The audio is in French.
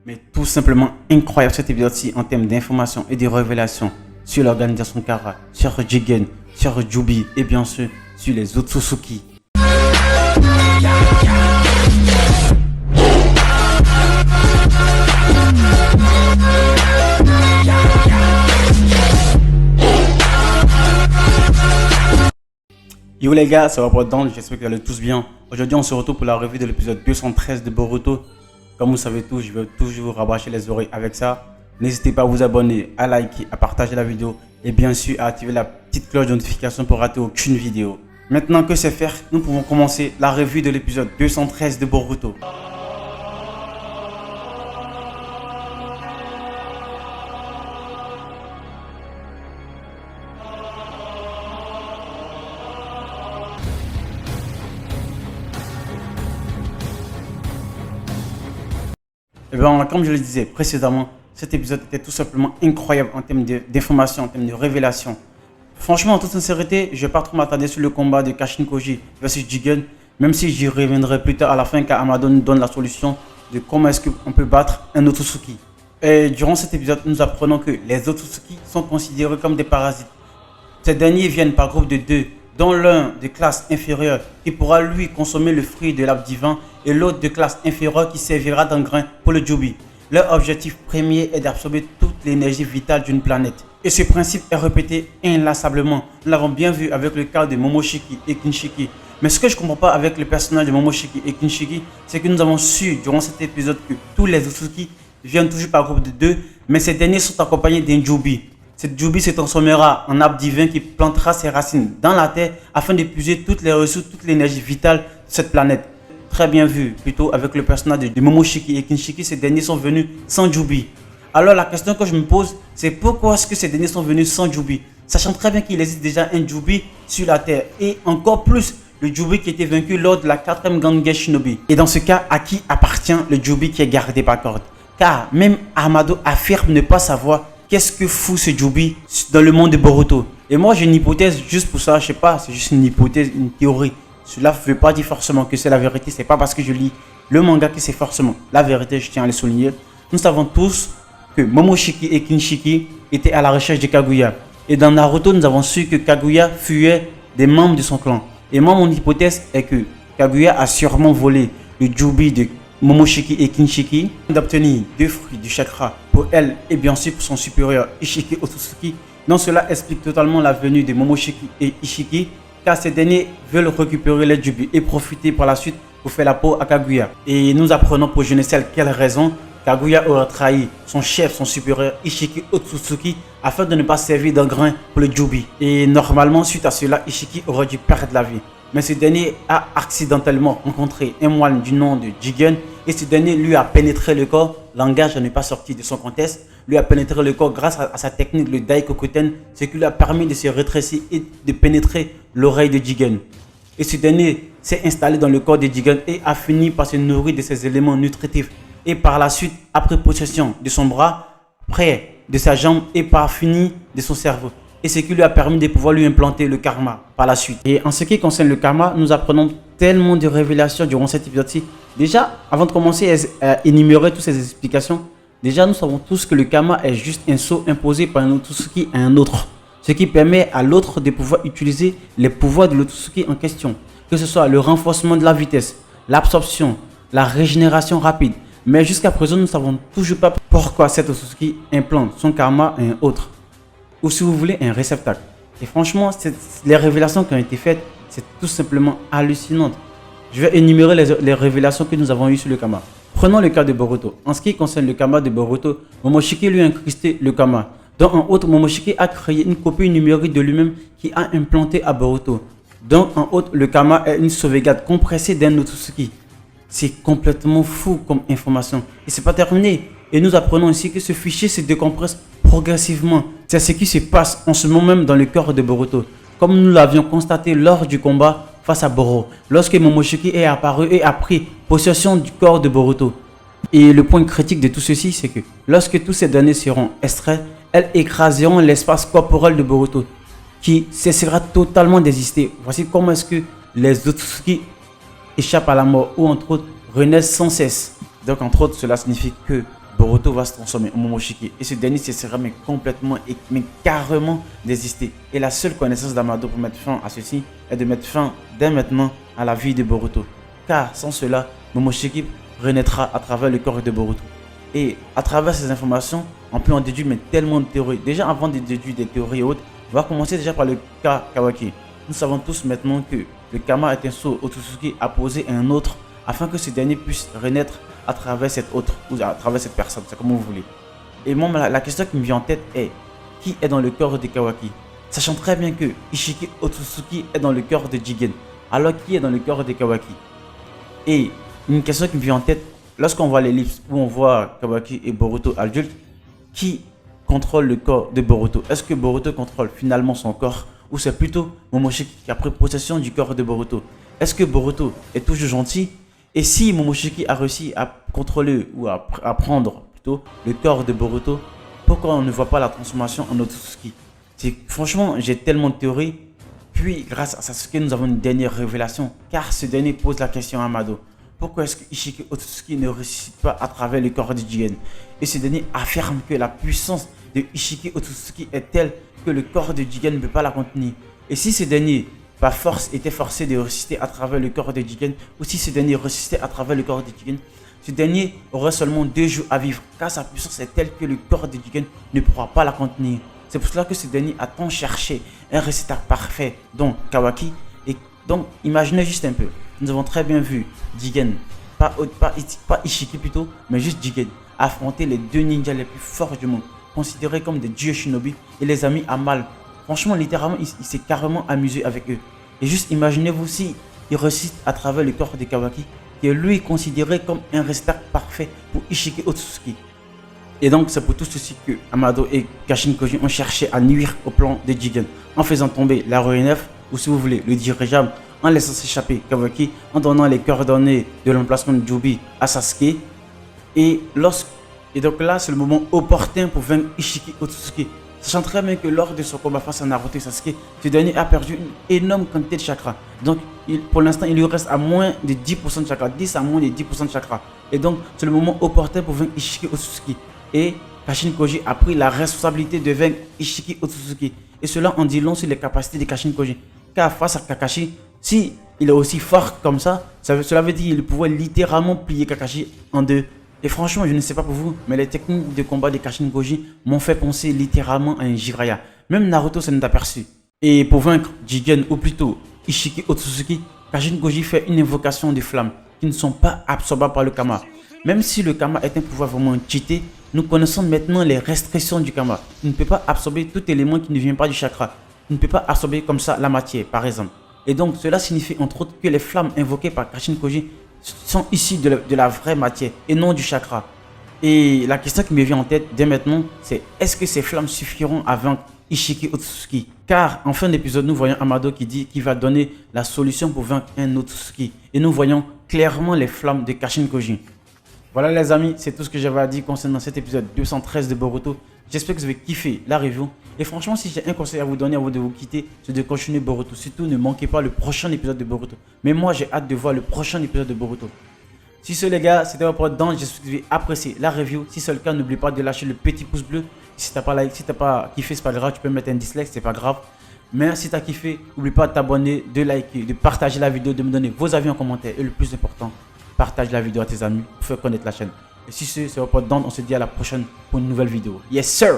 mais tout simplement incroyable cet épisode-ci en termes d'informations et de révélations sur l'organisation Kara, sur Jigen, sur Jubi et bien sûr sur les Otsutsuki. Yo les gars, ça va pour dedans, j'espère que vous allez tous bien. Aujourd'hui on se retrouve pour la revue de l'épisode 213 de Boruto. Comme vous savez tous, je vais toujours vous rabâcher les oreilles avec ça. N'hésitez pas à vous abonner, à liker, à partager la vidéo et bien sûr à activer la petite cloche de notification pour rater aucune vidéo. Maintenant que c'est fait, nous pouvons commencer la revue de l'épisode 213 de Boruto. Et bien, comme je le disais précédemment, cet épisode était tout simplement incroyable en termes d'informations, en termes de révélations. Franchement, en toute sincérité, je ne vais pas trop m'attarder sur le combat de Kashin Koji versus Jigen, même si j'y reviendrai plus tard à la fin car Amado nous donne la solution de comment est-ce qu'on peut battre un Otsutsuki. Et durant cet épisode, nous apprenons que les Otsutsuki sont considérés comme des parasites. Ces derniers viennent par groupe de deux, dont l'un de classe inférieure qui pourra lui consommer le fruit de l'arbre divin et l'autre de classe inférieure qui servira d'engrais pour le Jubi. Leur objectif premier est d'absorber toute l'énergie vitale d'une planète. Et ce principe est répété inlassablement. Nous l'avons bien vu avec le cas de Momoshiki et Kinshiki. Mais ce que je ne comprends pas avec le personnage de Momoshiki et Kinshiki, c'est que nous avons su durant cet épisode que tous les Otsutsuki viennent toujours par groupe de deux, mais ces derniers sont accompagnés d'un Jubi. Cette Jubi se transformera en arbre divin qui plantera ses racines dans la terre afin d'épuiser toutes les ressources, toute l'énergie vitale de cette planète. Très bien vu, plutôt avec le personnage de Momoshiki et Kinshiki, ces derniers sont venus sans Jubi. Alors la question que je me pose, c'est pourquoi est-ce que ces derniers sont venus sans Jubi, sachant très bien qu'il existe déjà un Jubi sur la terre et encore plus le Jubi qui était vaincu lors de la 4e Gange Shinobi. Et dans ce cas, à qui appartient le Jubi qui est gardé par corde? Car même Amado affirme ne pas savoir qu'est-ce que fout ce Jubi dans le monde de Boruto. Et moi j'ai une hypothèse juste pour ça, je sais pas, c'est juste une hypothèse, une théorie. Cela ne veut pas dire forcément que c'est la vérité, c'est pas parce que je lis le manga que c'est forcément la vérité, je tiens à le souligner. Nous savons tous que Momoshiki et Kinshiki étaient à la recherche de Kaguya. Et dans Naruto, nous avons su que Kaguya fuyait des membres de son clan. Et moi, mon hypothèse est que Kaguya a sûrement volé le Jubi de Momoshiki et Kinshiki d'obtenir 2 fruits du chakra pour elle et bien sûr pour son supérieur Ishiki Otsutsuki. Donc cela explique totalement la venue de Momoshiki et Ishiki car ces derniers veulent récupérer les Jubi et profiter par la suite pour faire la peau à Kaguya. Et nous apprenons pour je ne sais quelle raison Kaguya aura trahi son chef, son supérieur Ishiki Otsutsuki afin de ne pas servir d'engrais pour le Jubi. Et normalement suite à cela, Ishiki aurait dû perdre la vie. Mais ce dernier a accidentellement rencontré un moine du nom de Jigen et ce dernier lui a pénétré le corps. Langage n'est pas sorti de son contexte. Lui a pénétré le corps grâce à sa technique, le Daikokuten, ce qui lui a permis de se rétrécir et de pénétrer l'oreille de Jigen. Et ce dernier s'est installé dans le corps de Jigen et a fini par se nourrir de ses éléments nutritifs. Et par la suite, après possession de son bras, près de sa jambe et par fini de son cerveau. Et ce qui lui a permis de pouvoir lui implanter le karma par la suite. Et en ce qui concerne le karma, nous apprenons tellement de révélations durant cet épisode-ci. Déjà, avant de commencer à énumérer toutes ces explications, déjà nous savons tous que le karma est juste un sceau imposé par un Otsutsuki à un autre. Ce qui permet à l'autre de pouvoir utiliser les pouvoirs de l'Otsutsuki en question. Que ce soit le renforcement de la vitesse, l'absorption, la régénération rapide. Mais jusqu'à présent, nous ne savons toujours pas pourquoi cet Otsutsuki implante son karma à un autre. Ou si vous voulez, un réceptacle. Et franchement, les révélations qui ont été faites, c'est tout simplement hallucinant. Je vais énumérer les révélations que nous avons eues sur le karma. Prenons le cas de Boruto. En ce qui concerne le karma de Boruto, Momoshiki lui a incrusté le karma. Donc en outre, Momoshiki a créé une copie numérique de lui-même qui a implanté à Boruto. Donc en outre, le karma est une sauvegarde compressée d'un Otsutsuki. C'est complètement fou comme information. Et c'est pas terminé. Et nous apprenons aussi que ce fichier se décompresse progressivement. C'est ce qui se passe en ce moment même dans le cœur de Boruto. Comme nous l'avions constaté lors du combat face à Boro, lorsque Momoshiki est apparu et a pris possession du corps de Boruto. Et le point critique de tout ceci, c'est que lorsque tous ces données seront extraits, elles écraseront l'espace corporel de Boruto, qui cessera totalement d'exister. Voici comment est-ce que les Otsutsuki échappent à la mort ou entre autres renaissent sans cesse. Donc entre autres, cela signifie que Boruto va se transformer en Momoshiki et ce dernier cessera mais complètement et mais carrément d'exister. Et la seule connaissance d'Amado pour mettre fin à ceci est de mettre fin dès maintenant à la vie de Boruto. Car sans cela, Momoshiki renaîtra à travers le corps de Boruto. Et à travers ces informations, on peut en déduire mais tellement de théories. Déjà avant de déduire des théories et autres, on va commencer déjà par le cas Kawaki. Nous savons tous maintenant que le Kama est un sceau Otsutsuki apposé à un autre afin que ce dernier puisse renaître à travers cet autre ou à travers cette personne, c'est comme vous voulez. Et moi, la question qui me vient en tête est qui est dans le corps de Kawaki? Sachant très bien que Ishiki Otsutsuki est dans le corps de Jigen. Alors qui est dans le corps de Kawaki? Et une question qui me vient en tête, lorsqu'on voit l'ellipse où on voit Kawaki et Boruto adultes, qui contrôle le corps de Boruto? Est-ce que Boruto contrôle finalement son corps ou c'est plutôt Momoshiki qui a pris possession du corps de Boruto? Est-ce que Boruto est toujours gentil? Et si Momoshiki a réussi à contrôler ou à prendre plutôt le corps de Boruto, pourquoi on ne voit pas la transformation en Otsutsuki? Franchement, j'ai tellement de théories. Puis, grâce à Sasuke, nous avons une dernière révélation. Car ce dernier pose la question à Amado. Pourquoi est-ce que Ishiki Otsutsuki ne ressuscite pas à travers le corps de Jigen? Et ce dernier affirme que la puissance de Ishiki Otsutsuki est telle que le corps de Jigen ne peut pas la contenir. Et si ce dernier par force était forcé de ressusciter à travers le corps de Jigen, ou si ce dernier ressuscitait à travers le corps de Jigen, ce dernier aurait seulement 2 jours à vivre, car sa puissance est telle que le corps de Jigen ne pourra pas la contenir. C'est pour cela que ce dernier a tant cherché un récipitacle parfait, donc Kawaki. Et donc, imaginez juste un peu, nous avons très bien vu Jigen, pas Ishiki plutôt, mais juste Jigen, affronter les 2 ninjas les plus forts du monde, considérés comme des dieux shinobi, et les a mis à mal. Franchement, littéralement, il s'est carrément amusé avec eux. Et juste imaginez-vous si il ressuscite à travers le corps de Kawaki, qui est lui considéré comme un récipitacle parfait pour Ishiki Otsutsuki. Et donc, c'est pour tout ceci que Amado et Kashin Koji ont cherché à nuire au plan de Jigen, en faisant tomber la Roe9, ou si vous voulez, le dirigeable, en laissant s'échapper Kawaki, en donnant les coordonnées de l'emplacement de Jubi à Sasuke. Et donc là, c'est le moment opportun pour vaincre Ishiki Otsutsuki. Sachant très bien que lors de son combat face à Naruto et Sasuke, ce dernier a perdu une énorme quantité de chakra. Donc, pour l'instant, il lui reste à moins de 10% de chakra, 10 à moins de 10% de chakra. Et donc, c'est le moment opportun pour vaincre Ishiki Otsutsuki. Et Kashin Koji a pris la responsabilité de vaincre Ishiki Otsutsuki. Et cela en dit long sur les capacités de Kashin Koji. Car face à Kakashi, si il est aussi fort comme ça, cela veut dire qu'il pouvait littéralement plier Kakashi en deux. Et franchement, je ne sais pas pour vous, mais les techniques de combat de Kashin Koji m'ont fait penser littéralement à un Jiraiya. Même Naruto s'en est aperçu. Et pour vaincre Jigen, ou plutôt Ishiki Otsutsuki, Kashin Koji fait une invocation de flammes qui ne sont pas absorbables par le Kama. Même si le Kama est un pouvoir vraiment cheaté, nous connaissons maintenant les restrictions du Kama. Il ne peut pas absorber tout élément qui ne vient pas du chakra. Il ne peut pas absorber comme ça la matière, par exemple. Et donc, cela signifie entre autres que les flammes invoquées par Kashin Koji sont issues de la vraie matière et non du chakra. Et la question qui me vient en tête dès maintenant, c'est est-ce que ces flammes suffiront à vaincre Ishiki Otsutsuki? Car en fin d'épisode, nous voyons Amado qui dit qu'il va donner la solution pour vaincre un Otsutsuki. Et nous voyons clairement les flammes de Kashin Koji. Voilà les amis, c'est tout ce que j'avais à dire concernant cet épisode 213 de Boruto. J'espère que vous avez kiffé la review. Et franchement, si j'ai un conseil à vous donner avant de vous quitter, c'est de continuer Boruto. Surtout, ne manquez pas le prochain épisode de Boruto. Mais moi, j'ai hâte de voir le prochain épisode de Boruto. Si ce les gars, c'était votre pote Dan, j'espère que vous avez apprécié la review. Si c'est le cas, n'oublie pas de lâcher le petit pouce bleu. Si t'as pas like, si t'as pas kiffé, c'est pas grave, tu peux mettre un dislike, c'est pas grave. Mais si t'as kiffé, n'oublie pas de t'abonner, de liker, de partager la vidéo, de me donner vos avis en commentaire. Et le plus important, partage la vidéo à tes amis pour faire connaître la chaîne. Et si c'est votre pote Dan, on se dit à la prochaine pour une nouvelle vidéo. Yes sir!